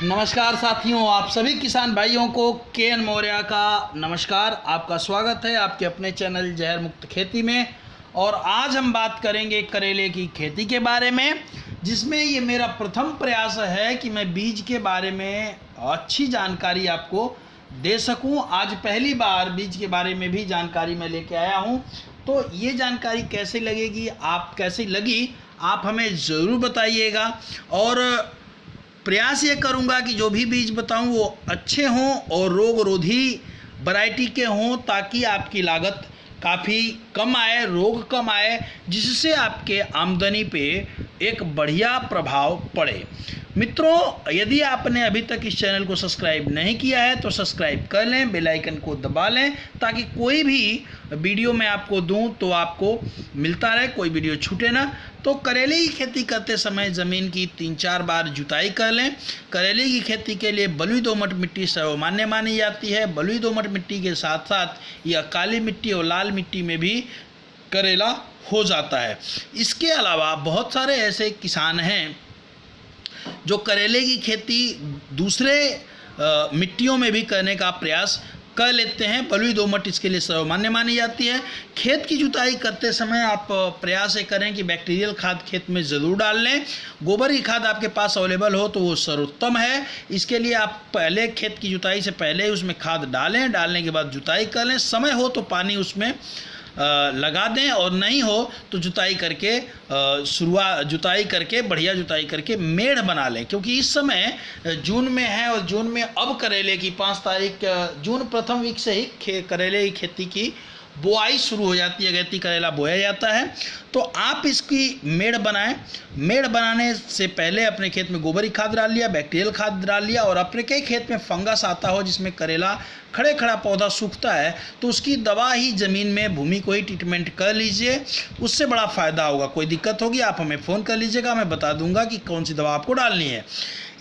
नमस्कार साथियों, आप सभी किसान भाइयों को के.एन. मौर्य का नमस्कार। आपका स्वागत है आपके अपने चैनल जहर मुक्त खेती में। और आज हम बात करेंगे करेले की खेती के बारे में, जिसमें ये मेरा प्रथम प्रयास है कि मैं बीज के बारे में अच्छी जानकारी आपको दे सकूं। आज पहली बार बीज के बारे में भी जानकारी मैं लेके आया हूं, तो ये जानकारी कैसे लगेगी, आप कैसी लगी, आप हमें ज़रूर बताइएगा। और प्रयास ये करूंगा कि जो भी बीज बताऊं वो अच्छे हों और रोग रोधी वैरायटी के हों, ताकि आपकी लागत काफ़ी कम आए, रोग कम आए, जिससे आपके आमदनी पे एक बढ़िया प्रभाव पड़े। मित्रों, यदि आपने अभी तक इस चैनल को सब्सक्राइब नहीं किया है तो सब्सक्राइब कर लें, बेल आइकन को दबा लें, ताकि कोई भी वीडियो मैं आपको दूं तो आपको मिलता रहे, कोई वीडियो छूटे ना। तो करेले की खेती करते समय ज़मीन की 3-4 बार जुताई कर लें। करेले की खेती के लिए बलुई दोमट मिट्टी सर्वमान्य मानी जाती है। बलुई दोमट मिट्टी के साथ साथ यह काली मिट्टी और लाल मिट्टी में भी करेला हो जाता है। इसके अलावा बहुत सारे ऐसे किसान हैं जो करेले की खेती दूसरे मिट्टियों में भी करने का प्रयास कर लेते हैं। बलुई दोमट इसके लिए सर्वमान्य मानी जाती है। खेत की जुताई करते समय आप प्रयास ये करें कि बैक्टीरियल खाद खेत में ज़रूर डाल लें। गोबर की खाद आपके पास अवेलेबल हो तो वो सर्वोत्तम है। इसके लिए आप पहले खेत की जुताई से पहले उसमें खाद डालें, डालने के बाद जुताई कर लें। समय हो तो पानी उसमें लगा दें, और नहीं हो तो जुताई करके बढ़िया जुताई करके मेड़ बना लें। क्योंकि इस समय जून में है और जून में अब करेले की 5 तारीख जून प्रथम वीक से ही करेले की खेती की बुआई शुरू हो जाती है, अगेती करेला बोया जाता है। तो आप इसकी मेड़ बनाएं। मेड़ बनाने से पहले अपने खेत में गोबर की खाद डाल लिया, बैक्टीरियल खाद डाल लिया, और अपने कई खेत में फंगस आता हो जिसमें करेला खड़ा पौधा सूखता है तो उसकी दवा ही ज़मीन में भूमि को ही ट्रीटमेंट कर लीजिए, उससे बड़ा फ़ायदा होगा। कोई दिक्कत होगी आप हमें फ़ोन कर लीजिएगा, मैं बता दूंगा कि कौन सी दवा आपको डालनी है।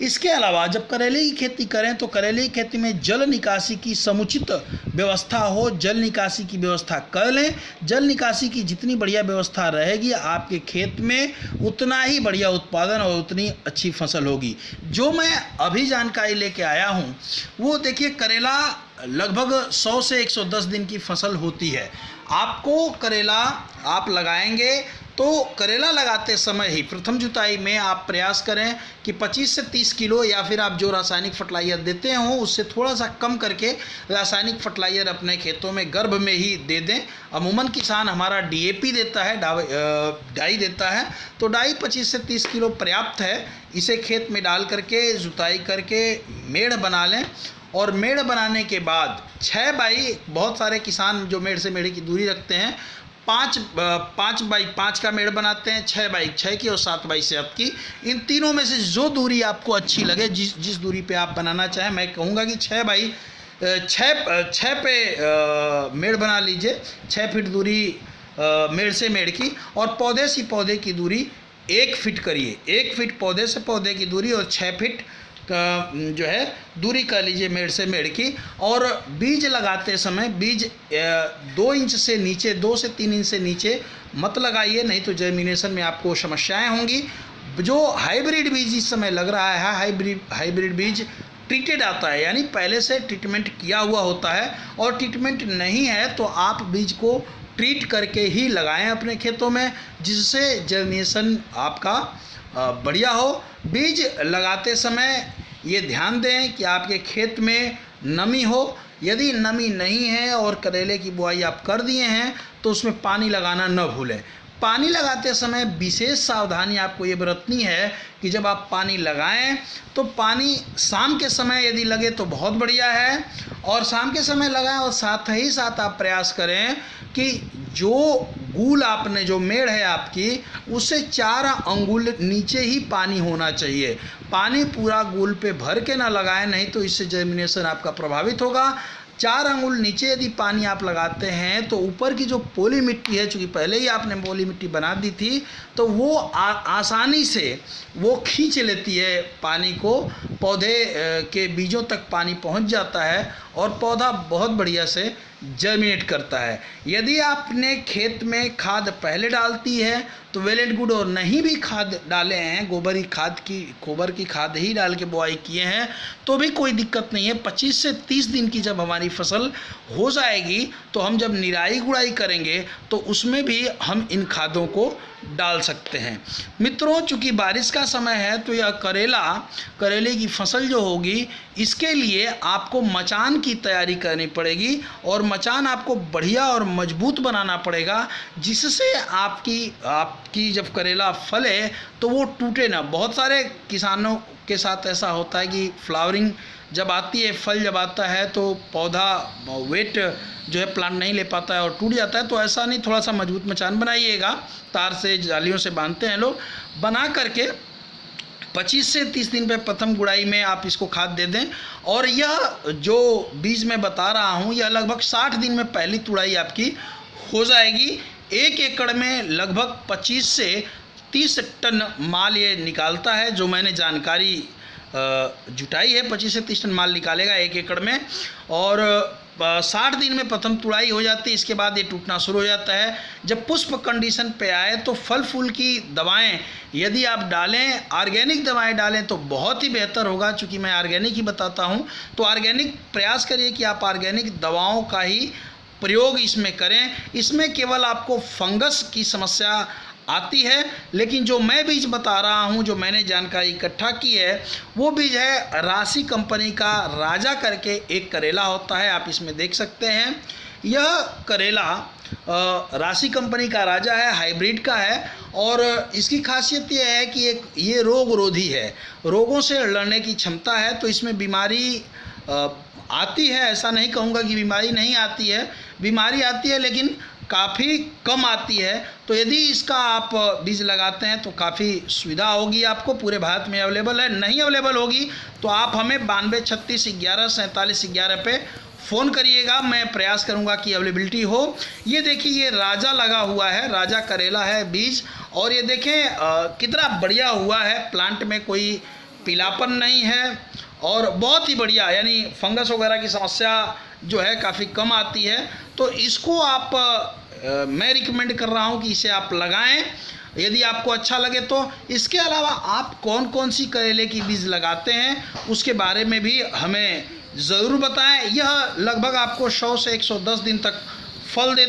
इसके अलावा जब करेले की खेती करें तो करेले की खेती में जल निकासी की समुचित व्यवस्था हो, जल निकासी की व्यवस्था कर लें। जल निकासी की जितनी बढ़िया व्यवस्था रहेगी आपके खेत में उतना ही बढ़िया उत्पादन और उतनी अच्छी फसल होगी। जो मैं अभी जानकारी लेके आया हूँ वो देखिए, करेला लगभग 100 से 110 दिन की फसल होती है। आपको करेला आप लगाएंगे तो करेला लगाते समय ही प्रथम जुताई में आप प्रयास करें कि 25 से 30 किलो, या फिर आप जो रासायनिक फर्टिलाइज़र देते हो उससे थोड़ा सा कम करके रासायनिक फर्टिलाइज़र अपने खेतों में गर्भ में ही दे दें। अमूमन किसान हमारा DAP देता है, डाई देता है, तो डाई 25 से 30 किलो पर्याप्त है। इसे खेत में डाल करके जुताई करके मेड़ बना लें। और मेड़ बनाने के बाद 6 बाई, बहुत सारे किसान जो मेड़ से मेड़ की दूरी रखते हैं, 5 बाई 5 का मेड़ बनाते हैं, 6 बाई 6 की और 7 बाई 7 की। इन तीनों में से जो दूरी आपको अच्छी लगे, जिस दूरी पे आप बनाना चाहें, मैं कहूँगा कि 6 बाई 6 पे मेड़ बना लीजिए। 6 फीट दूरी मेड़ से मेड़ की, और पौधे से पौधे की दूरी 1 फीट करिए। 1 फीट पौधे से पौधे की दूरी और 6 फीट जो है दूरी कर लीजिए मेड़ से मेड़ की। और बीज लगाते समय बीज 2 इंच से नीचे, 2 से 3 इंच से नीचे मत लगाइए, नहीं तो जर्मिनेशन में आपको समस्याएं होंगी। जो हाइब्रिड बीज इस समय लग रहा है, हाइब्रिड बीज ट्रीटेड आता है, यानी पहले से ट्रीटमेंट किया हुआ होता है। और ट्रीटमेंट नहीं है तो आप बीज को ट्रीट करके ही लगाएं अपने खेतों में, जिससे जर्मिनेशन आपका बढ़िया हो। बीज लगाते समय ये ध्यान दें कि आपके खेत में नमी हो। यदि नमी नहीं है और करेले की बुआई आप कर दिए हैं तो उसमें पानी लगाना न भूलें। पानी लगाते समय विशेष सावधानी आपको ये बरतनी है कि जब आप पानी लगाएं तो पानी शाम के समय यदि लगे तो बहुत बढ़िया है, और शाम के समय लगाएं। और साथ ही साथ आप प्रयास करें कि जो गूल आपने, जो मेड़ है आपकी, उससे 4 अंगुल नीचे ही पानी होना चाहिए। पानी पूरा गूल पे भर के ना लगाएं, नहीं तो इससे जर्मिनेशन आपका प्रभावित होगा। 4 अंगुल नीचे यदि पानी आप लगाते हैं तो ऊपर की जो पोली मिट्टी है, चूँकि पहले ही आपने पोली मिट्टी बना दी थी, तो वो आसानी से वो खींच लेती है पानी को। पौधे के बीजों तक पानी पहुंच जाता है और पौधा बहुत बढ़िया से जर्मिनेट करता है। यदि आपने खेत में खाद पहले डालती है तो वेल एंड गुड, और नहीं भी खाद डाले हैं, गोबर की खाद ही डाल के बुआई किए हैं तो भी कोई दिक्कत नहीं है। 25 से 30 दिन की जब हमारी फसल हो जाएगी तो हम जब निराई गुड़ाई करेंगे तो उसमें भी हम इन खादों को डाल सकते हैं। मित्रों, चूंकि बारिश का समय है तो यह करेले की फसल जो होगी इसके लिए आपको मचान की तैयारी करनी पड़ेगी और मचान आपको बढ़िया और मजबूत बनाना पड़ेगा, जिससे आपकी जब करेला फले तो वो टूटे ना। बहुत सारे किसानों के साथ ऐसा होता है कि फ्लावरिंग जब आती है, फल जब आता है तो पौधा वेट जो है प्लांट नहीं ले पाता है और टूट जाता है। तो ऐसा नहीं, थोड़ा सा मजबूत मचान बनाइएगा, तार से जालियों से बांधते हैं लोग, बना करके 25 से 30 दिन पे प्रथम गुड़ाई में आप इसको खाद दे दें। और यह जो बीज मैं बता रहा हूँ यह लगभग 60 दिन में पहली तुड़ाई आपकी हो जाएगी। 1 एकड़ में लगभग 25 से 30 टन माल ये निकालता है, जो मैंने जानकारी जुटाई है। 25 से 30 टन माल निकालेगा 1 एकड़ में, और 60 दिन में प्रथम तुड़ाई हो जाती है। इसके बाद ये टूटना शुरू हो जाता है। जब पुष्प कंडीशन पे आए तो फल फूल की दवाएं यदि आप डालें, ऑर्गेनिक दवाएं डालें तो बहुत ही बेहतर होगा। चूँकि मैं ऑर्गेनिक ही बताता हूँ तो ऑर्गेनिक प्रयास करिए कि आप ऑर्गेनिक दवाओं का ही प्रयोग इसमें करें। इसमें केवल आपको फंगस की समस्या आती है, लेकिन जो मैं बीज बता रहा हूं, जो मैंने जानकारी इकट्ठा की है, वो बीज है राशि कंपनी का राजा करके एक करेला होता है, आप इसमें देख सकते हैं। यह करेला राशि कंपनी का राजा है, हाइब्रिड का है, और इसकी खासियत यह है कि ये रोग रोधी है, रोगों से लड़ने की क्षमता है। तो इसमें बीमारी आती है, ऐसा नहीं कहूँगा कि बीमारी नहीं आती है, बीमारी आती है लेकिन काफ़ी कम आती है। तो यदि इसका आप बीज लगाते हैं तो काफ़ी सुविधा होगी आपको, पूरे भारत में अवेलेबल है। नहीं अवेलेबल होगी तो आप हमें 92 36 11 47 11 पे फ़ोन करिएगा, मैं प्रयास करूंगा कि अवेलेबिलिटी हो। ये देखिए, ये राजा लगा हुआ है, राजा करेला है बीज, और ये देखें कितना बढ़िया हुआ है, प्लांट में कोई पीलापन नहीं है और बहुत ही बढ़िया, यानी फंगस वगैरह की समस्या जो है काफ़ी कम आती है। तो इसको आप मैं रिकमेंड कर रहा हूँ कि इसे आप लगाएं यदि आपको अच्छा लगे तो। इसके अलावा आप कौन कौन सी करेले की बीज लगाते हैं उसके बारे में भी हमें ज़रूर बताएं। यह लगभग आपको 100 से 110 दिन तक फल दे